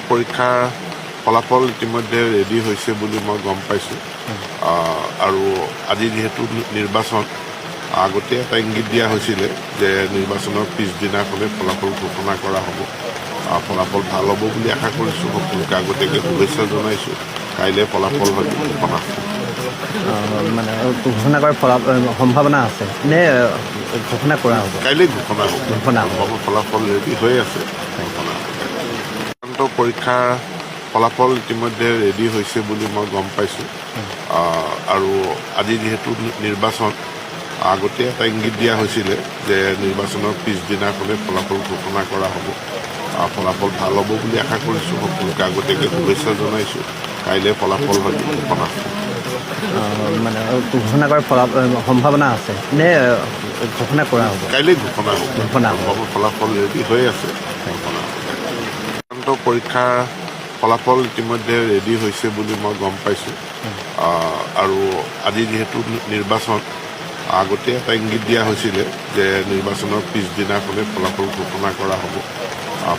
পৰীক্ষাৰ ফলাফল ইতিমধ্যে ৰেডি হৈছে বুলি মই গম পাইছোঁ আৰু আজি যিহেতু নিৰ্বাচন আগতে এটা ইংগিত দিয়া হৈছিলে যে নিৰ্বাচনৰ পিছদিনাখনে ফলাফল ঘোষণা কৰা হ'ব ফলাফল ভাল হ'ব বুলি আশা কৰিছোঁ সকলোকে আগতীয়াকৈ শুভেচ্ছা জনাইছোঁ কাইলৈ ফলাফল হয়তো ঘোষণা মানে ঘোষণা কৰাৰ সম্ভাৱনা আছে নে ঘোষণা কৰা হ'ব কাইলৈ ঘোষণা হ'ব ফলাফল ৰেডি হৈ আছে পৰীক্ষাৰ ফলাফল ইতিমধ্যে ৰেডি হৈছে বুলি মই গম পাইছোঁ আৰু আজি যিহেতু নিৰ্বাচন আগতে এটা ইংগিত দিয়া হৈছিলে যে নিৰ্বাচনৰ পিছদিনাখনে ফলাফল ঘোষণা কৰা হ'ব ফলাফল ভাল হ'ব বুলি আশা কৰিছোঁ সকলোকে আগতীয়াকৈ শুভেচ্ছা জনাইছোঁ কাইলৈ ফলাফল হয়তো ঘোষণা মানে ঘোষণা কৰাৰ সম্ভাৱনা আছে নে ঘোষণা কৰা হ'ব কাইলৈ ঘোষণা হ'ব ফলাফল ৰেডি হৈ আছে পৰীক্ষাৰ ফলাফল ইতিমধ্যে ৰেডি হৈছে বুলি মই গম পাইছোঁ আৰু আজি যিহেতু নিৰ্বাচন আগতে এটা ইংগিত দিয়া হৈছিলে যে নিৰ্বাচনৰ পিছদিনাখনে ফলাফল ঘোষণা কৰা হ'ব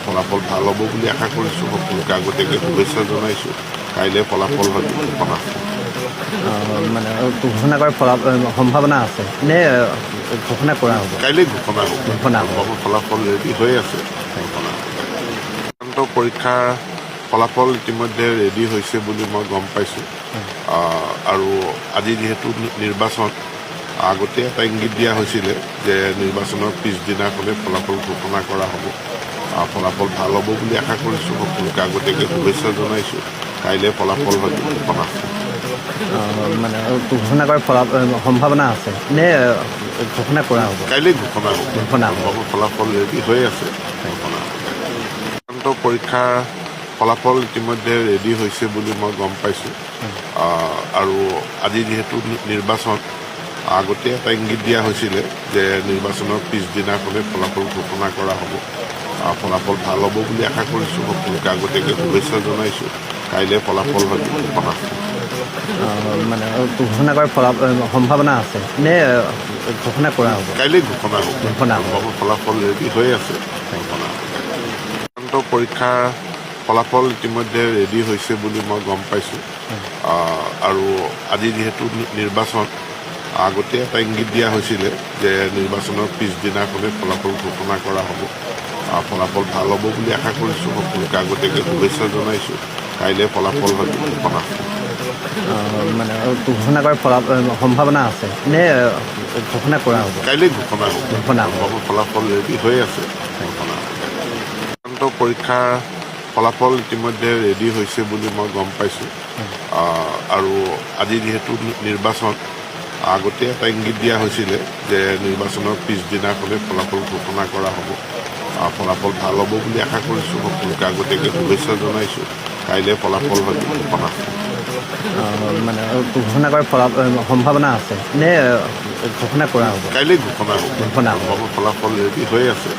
ফলাফল ভাল হ'ব বুলি আশা কৰিছোঁ সকলোকে আগতীয়াকৈ শুভেচ্ছা জনাইছোঁ কাইলৈ ফলাফল হয়তো ঘোষণা মানে ঘোষণা কৰাৰ সম্ভাৱনা আছে নে ঘোষণা কৰা হ'ব কাইলৈ ঘোষণা হ'ব ফলাফল ৰেডি হৈ আছে পৰীক্ষাৰ ফলাফল ইতিমধ্যে ৰেডি হৈছে বুলি মই গম পাইছোঁ আৰু আজি যিহেতু নিৰ্বাচন আগতে এটা ইংগিত দিয়া হৈছিলে যে নিৰ্বাচনৰ পিছদিনাখনে ফলাফল ঘোষণা কৰা হ'ব ফলাফল ভাল হ'ব বুলি আশা কৰিছোঁ সকলোকে আগতীয়াকৈ শুভেচ্ছা জনাইছোঁ কাইলৈ ফলাফল হয়তো ঘোষণা মানে ঘোষণা কৰাৰ সম্ভাৱনা আছে নে ঘোষণা কৰা হ'ব কাইলৈ ঘোষণা হ'ব ফলাফল ৰেডি হৈ আছে পৰীক্ষাৰ ফলাফল ইতিমধ্যে ৰেডি হৈছে বুলি মই গম পাইছোঁ আৰু আজি যিহেতু নিৰ্বাচন আগতে এটা ইংগিত দিয়া হৈছিলে যে নিৰ্বাচনৰ পিছদিনাখনে ফলাফল ঘোষণা কৰা হ'ব ফলাফল ভাল হ'ব বুলি আশা কৰিছোঁ সকলোকে আগতীয়াকৈ শুভেচ্ছা জনাইছোঁ কাইলৈ ফলাফল হয়তো ঘোষণা মানে ঘোষণা কৰাৰ সম্ভাৱনা আছে নে ঘোষণা কৰা হ'ব কাইলৈ ঘোষণা হ'ব ফলাফল ৰেডি হৈ আছে পৰীক্ষাৰ ফলাফল ইতিমধ্যে ৰেডি হৈছে বুলি মই গম পাইছোঁ আৰু আজি যিহেতু নিৰ্বাচন আগতে এটা ইংগিত দিয়া হৈছিলে যে নিৰ্বাচনৰ পিছদিনাখনে ফলাফল ঘোষণা কৰা হ'ব ফলাফল ভাল হ'ব বুলি আশা কৰিছোঁ সকলোকে আগতীয়াকৈ শুভেচ্ছা জনাইছোঁ কাইলৈ ফলাফল হয়তো ঘোষণা মানে ঘোষণা কৰাৰ সম্ভাৱনা আছে নে ঘোষণা কৰা হ'ব কাইলৈ ঘোষণা হ'ব ফলাফল ৰেডি হৈ আছে পৰীক্ষাৰ ফলাফল ইতিমধ্যে ৰেডি হৈছে বুলি মই গম পাইছোঁ আৰু আজি যিহেতু নিৰ্বাচন আগতে এটা ইংগিত দিয়া হৈছিলে যে নিৰ্বাচনৰ পিছদিনাখনে ফলাফল ঘোষণা কৰা হ'ব ফলাফল ভাল হ'ব বুলি আশা কৰিছোঁ সকলোকে আগতীয়াকৈ শুভেচ্ছা জনাইছোঁ কাইলৈ ফলাফল হয়তো ঘোষণা মানে ঘোষণা কৰাৰ সম্ভাৱনা আছে নে ঘোষণা কৰা হ'ব কাইলৈ ঘোষণা হ'ব ফলাফল ৰেডি হৈ আছে